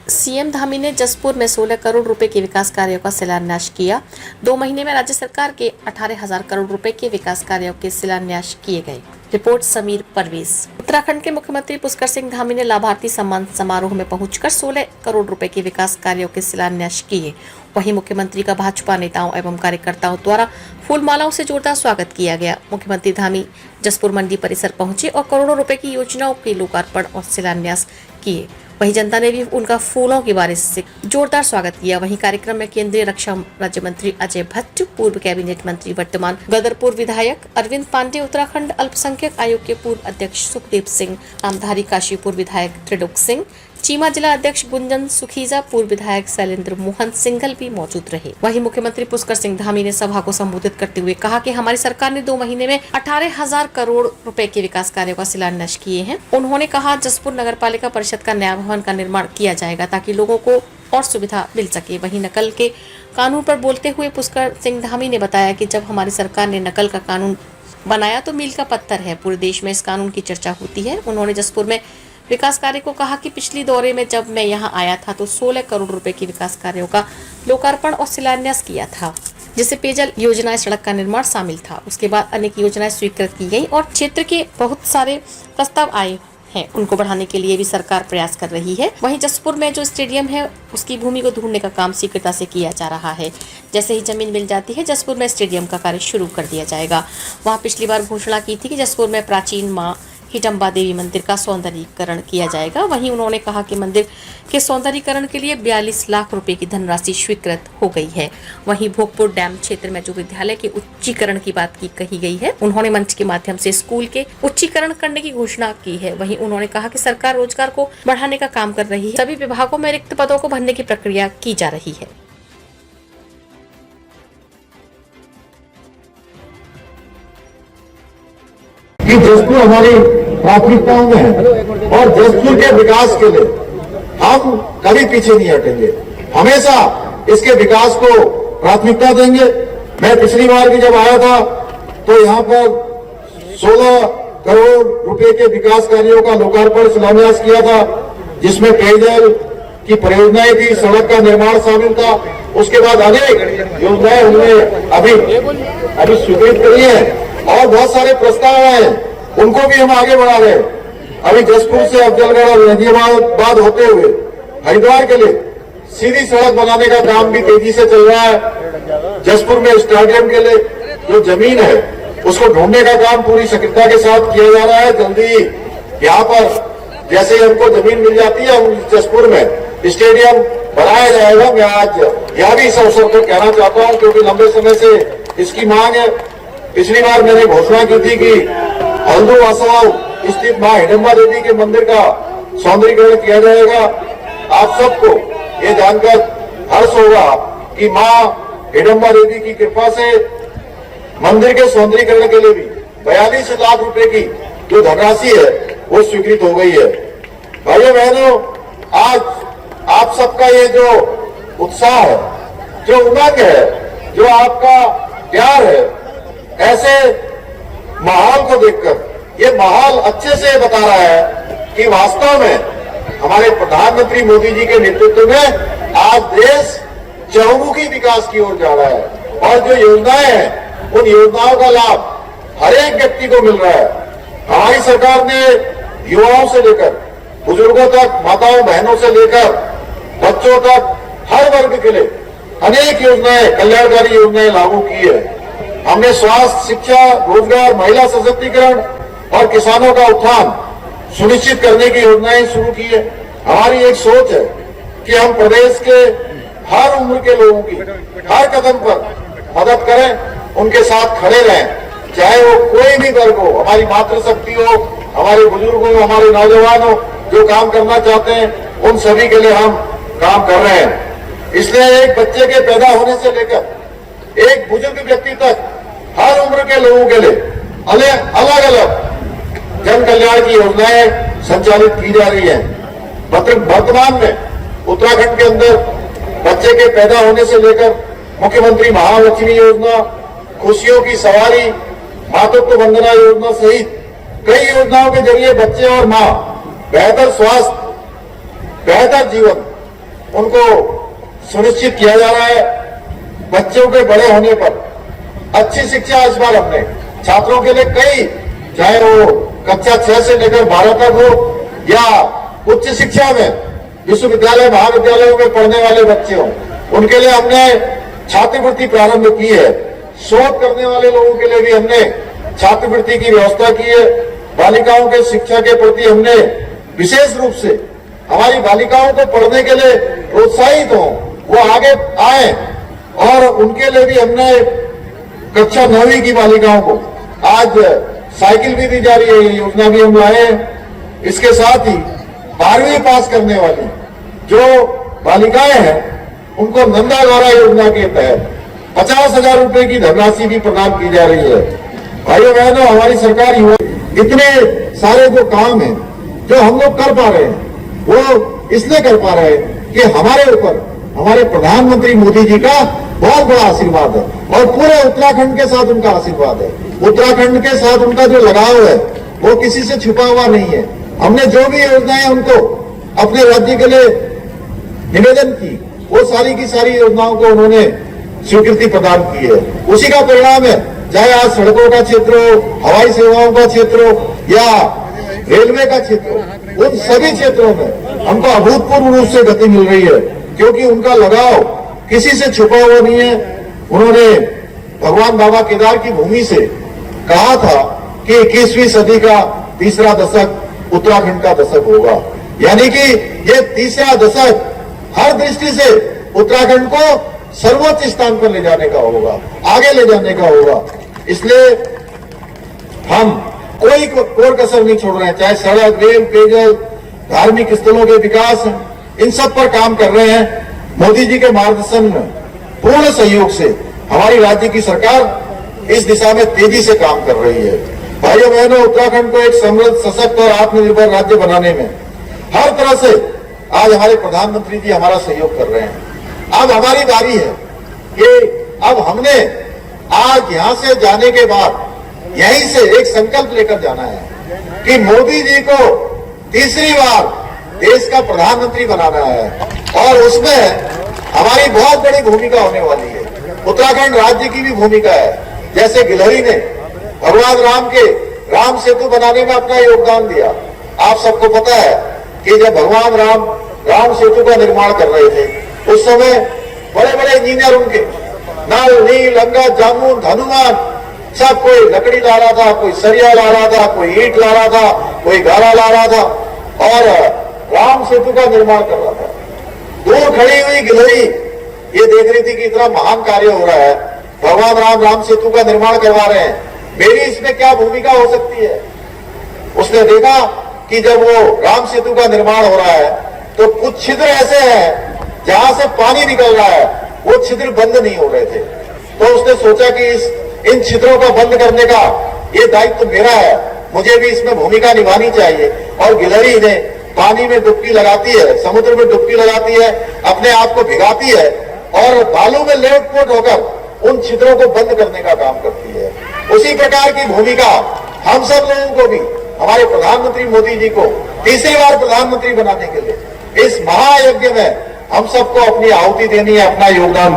CM Dhami ने जसपुर में 16 करोड़ रुपए के विकास कार्यों का शिलान्यास किया। 2 महीने में राज्य सरकार के 18,000 करोड़ रुपए के विकास कार्यों के शिलान्यास किए गए। रिपोर्ट समीर परवेज। उत्तराखंड के मुख्यमंत्री पुष्कर सिंह धामी ने लाभार्थी सम्मान समारोह में पहुंचकर 16 करोड़ रुपए के विकास कार्यों के शिलान्यास किए। वहीं मुख्यमंत्री का भाजपा नेताओं एवं कार्यकर्ताओं द्वारा फूलमालाओं से जोरदार स्वागत किया गया। मुख्यमंत्री धामी जसपुर मंडी परिसर पहुंचे और करोड़ों रुपए की योजनाओं के लोकार्पण और शिलान्यास किए। वहीं जनता ने भी उनका फूलों की बारिश से जोरदार स्वागत किया। वहीं कार्यक्रम में केंद्रीय रक्षा राज्य मंत्री अजय भट्ट, पूर्व कैबिनेट मंत्री वर्तमान गदरपुर विधायक अरविंद पांडे, उत्तराखंड अल्पसंख्यक आयोग के पूर्व अध्यक्ष सुखदेव सिंह, नामधारी काशीपुर विधायक त्रिलोक सिंह, चीमा जिला अध्यक्ष गुंजन सुखीजा, पूर्व विधायक शैलेंद्र मोहन सिंघल भी मौजूद रहे। वहीं मुख्यमंत्री पुष्कर सिंह धामी ने सभा को संबोधित करते हुए कहा कि हमारी सरकार ने 2 महीने में 18,000 करोड़ रुपए के विकास कार्यों का शिलान्यास किए हैं। उन्होंने कहा जसपुर नगर पालिका परिषद का नया भवन का निर्माण किया जाएगा ताकि लोगों को और सुविधा मिल सके। वहीं नकल के कानून पर बोलते हुए पुष्कर सिंह धामी ने बताया कि जब हमारी सरकार ने नकल का कानून बनाया तो मील का पत्थर है, पूरे देश में इस कानून की चर्चा होती है। उन्होंने जसपुर में विकास कार्य को कहा कि पिछली दौरे में जब मैं यहां आया था तो 16 करोड़ रुपए के विकास कार्यों का लोकार्पण और शिलान्यास किया था, जिससे पेयजल योजनाएं, सड़क का निर्माण शामिल था। उसके बाद अनेक योजनाएं स्वीकृत की गई और क्षेत्र के बहुत सारे प्रस्ताव आए हैं, उनको बढ़ाने के लिए भी सरकार प्रयास कर रही है। वहीं जसपुर में जो स्टेडियम है उसकी भूमि को ढूंढने का काम शीघ्रता से किया जा रहा है। जैसे ही जमीन मिल जाती है जसपुर में स्टेडियम का कार्य शुरू कर दिया जाएगा। वहाँ पिछली बार घोषणा की थी कि जसपुर में प्राचीन माँ हिडम्बा देवी मंदिर का सौंदर्यीकरण किया जाएगा। वहीं उन्होंने कहा कि मंदिर के सौंदर्यीकरण के लिए 42 लाख रुपए की धनराशि स्वीकृत हो गई है। वहीं भोगपुर डैम क्षेत्र में जो विद्यालय के उच्चीकरण की बात की कही गई है, उन्होंने मंच के माध्यम से स्कूल के उच्चीकरण करने की घोषणा की है। वहीं उन्होंने कहा कि सरकार रोजगार को बढ़ाने का काम कर रही है। सभी विभागों में रिक्त पदों को भरने की प्रक्रिया की जा रही है। कि जसपुर हमारी प्राथमिकताओं में है और जसपुर के विकास के लिए हम कभी पीछे नहीं हटेंगे, हमेशा इसके विकास को प्राथमिकता देंगे। मैं पिछली बार भी जब आया था तो यहाँ पर 16 करोड़ रुपए के विकास कार्यों का लोकार्पण शिलान्यास किया था, जिसमें पेयजल की परियोजनाएं थी, सड़क का निर्माण शामिल था। उसके बाद अनेक योजनाएं हमने अभी स्वीकृत करी है और बहुत सारे प्रस्ताव आए, उनको भी हम आगे बढ़ा रहे हैं। अभी जसपुर से अफजलगढ़ और नजीबाबाद होते हुए हरिद्वार के लिए सीधी सड़क बनाने का काम भी तेजी से चल रहा है। जसपुर में स्टेडियम के लिए जो जमीन है उसको ढूंढने का काम पूरी सक्रियता के साथ किया जा रहा है। जल्दी यहाँ पर जैसे हमको जमीन मिल जाती है, जसपुर में स्टेडियम बनाया जाएगा। मैं आज यह भी इस अवसर पर कहना चाहता हूँ क्योंकि लंबे समय से इसकी मांग है। पिछली बार मैंने घोषणा की थी कि हल्दू आसाव स्थित मां हिडम्बा देवी के मंदिर का सौंदर्यीकरण किया जाएगा। आप सबको ये जानकर हर्ष होगा कि मां हिडम्बा देवी की कृपा से मंदिर के सौंदर्यीकरण के लिए भी 42 लाख रुपए की जो धनराशि है वो स्वीकृत हो गई है। भाइयों बहनों, आज आप सबका ये जो उत्साह है, जो उमंग है, जो आपका प्यार है, ऐसे माहौल को देखकर ये माहौल अच्छे से बता रहा है कि वास्तव में हमारे प्रधानमंत्री मोदी जी के नेतृत्व में आज देश चहुमुखी विकास की ओर जा रहा है और जो योजनाएं हैं उन योजनाओं का लाभ हर एक व्यक्ति को मिल रहा है। हमारी सरकार ने युवाओं से लेकर बुजुर्गों तक, माताओं बहनों से लेकर बच्चों तक हर वर्ग के लिए अनेक योजनाएं, कल्याणकारी योजनाएं लागू की है। हमने स्वास्थ्य, शिक्षा, रोजगार, महिला सशक्तिकरण और किसानों का उत्थान सुनिश्चित करने की योजनाएं शुरू की है। हमारी एक सोच है कि हम प्रदेश के हर उम्र के लोगों की हर कदम पर मदद करें, उनके साथ खड़े रहें, चाहे वो कोई भी वर्ग हो, हमारी मातृशक्ति हो, हमारे बुजुर्ग हो, हमारे नौजवान हो, जो काम करना चाहते हैं उन सभी के लिए हम काम कर रहे हैं। इसलिए एक बच्चे के पैदा होने से लेकर एक बुजुर्ग व्यक्ति तक हर उम्र के लोगों के लिए अलग अलग जन कल्याण की योजनाएं संचालित की जा रही हैं। वर्तमान में उत्तराखंड के अंदर बच्चे के पैदा होने से लेकर मुख्यमंत्री महालक्ष्मी योजना, खुशियों की सवारी, मातृत्व वंदना योजना सहित कई योजनाओं के जरिए बच्चे और मां बेहतर स्वास्थ्य, बेहतर जीवन उनको सुनिश्चित किया जा रहा है। बच्चों के बड़े होने पर अच्छी शिक्षा इस बार हमने छात्रों के लिए कई, चाहे वो कक्षा 6 से लेकर 12 तक हो या उच्च शिक्षा में विश्वविद्यालय महाविद्यालयों में पढ़ने वाले बच्चे हों, उनके लिए हमने छात्रवृत्ति प्रारंभ की है। शोध करने वाले लोगों के लिए भी हमने छात्रवृत्ति की व्यवस्था की है। बालिकाओं के शिक्षा के प्रति हमने विशेष रूप से हमारी बालिकाओं को पढ़ने के लिए प्रोत्साहित हों, वो आगे आए, और उनके लिए भी हमने कक्षा 9वीं की बालिकाओं को आज साइकिल भी दी जा रही है, ये योजना भी हम लाए हैं। इसके साथ ही 12वीं पास करने वाली जो बालिकाएं हैं उनको नंदा गौरा योजना के तहत 50,000 रुपए की धनराशि भी प्रदान की जा रही है। भाइयों बहनों, हमारी सरकार युवा इतने सारे जो काम है जो हम लोग कर पा रहे हैं, वो इसलिए कर पा रहे हैं कि हमारे ऊपर हमारे प्रधानमंत्री मोदी जी का बहुत बड़ा आशीर्वाद है और पूरे उत्तराखंड के साथ उनका आशीर्वाद है। उत्तराखंड के साथ उनका जो लगाव है वो किसी से छुपा हुआ नहीं है। हमने जो भी योजनाएं उनको अपने राज्य के लिए निवेदन की, वो सारी की सारी योजनाओं को उन्होंने स्वीकृति प्रदान की है। उसी का परिणाम है, चाहे आज सड़कों का क्षेत्र हो, हवाई सेवाओं का क्षेत्र हो या रेलवे का क्षेत्र हो, उन सभी क्षेत्रों में हमको अभूतपूर्व रूप से गति मिल रही है, क्योंकि उनका लगाव किसी से छुपा हुआ नहीं है। उन्होंने भगवान बाबा केदार की भूमि से कहा था कि 21वीं सदी का तीसरा दशक उत्तराखंड का दशक होगा, यानी कि ये तीसरा दशक हर दृष्टि से उत्तराखंड को सर्वोच्च स्थान पर ले जाने का होगा, आगे ले जाने का होगा। इसलिए हम कोई कोर कसर नहीं छोड़ रहे हैं, चाहे सड़क, रेल, पेयजल, धार्मिक स्थलों के विकास, इन सब पर काम कर रहे हैं। मोदी जी के मार्गदर्शन में पूर्ण सहयोग से हमारी राज्य की सरकार इस दिशा में तेजी से काम कर रही है। भाइयों बहनों, उत्तराखंड को एक समृद्ध, सशक्त और आत्मनिर्भर राज्य बनाने में हर तरह से आज हमारे प्रधानमंत्री जी हमारा सहयोग कर रहे हैं। अब हमारी बारी है कि अब हमने आज यहां से जाने के बाद यहीं से एक संकल्प लेकर जाना है कि मोदी जी को तीसरी बार देश का प्रधानमंत्री बनाना है, और उसमें हमारी बहुत बड़ी भूमिका होने वाली है। उत्तराखंड राज्य की भी भूमिका है। जैसे गिलहरी ने भगवान राम के राम सेतु बनाने में अपना योगदान दिया। आप सबको पता है कि जब भगवान राम सेतु का निर्माण कर रहे थे, उस समय बड़े बड़े इंजीनियर उनके नल, नील, अंगद, जामुन, हनुमान, सब कोई लकड़ी ला रहा था, कोई सरिया ला रहा था, कोई ईंट ला रहा था, कोई गारा ला रहा था और राम सेतु का निर्माण कर रहा था। दूर खड़ी हुई गिलहरी ये देख रही थी कि इतना महान कार्य हो रहा है, भगवान राम सेतु का निर्माण करवा रहे हैं, मेरी इसमें क्या भूमिका हो सकती है। उसने देखा कि जब वो राम सेतु का निर्माण हो रहा है तो कुछ छिद्र ऐसे हैं जहां से पानी निकल रहा है, वो छिद्र बंद नहीं हो रहे थे। तो उसने सोचा कि इन छिद्रों को बंद करने का ये दायित्व मेरा है, मुझे भी इसमें भूमिका निभानी चाहिए। और गिलहरी ने पानी में डुबकी लगाती है, समुद्र में डुबकी लगाती है, अपने आप को भिगाती है और बालू में लेट-पोट होकर उन छिद्रों को बंद करने का काम करती है। उसी प्रकार की भूमिका हम सब लोगों को भी, हमारे प्रधानमंत्री मोदी जी को तीसरी बार प्रधानमंत्री बनाने के लिए इस महायज्ञ में हम सबको अपनी आहुति देनी है, अपना योगदान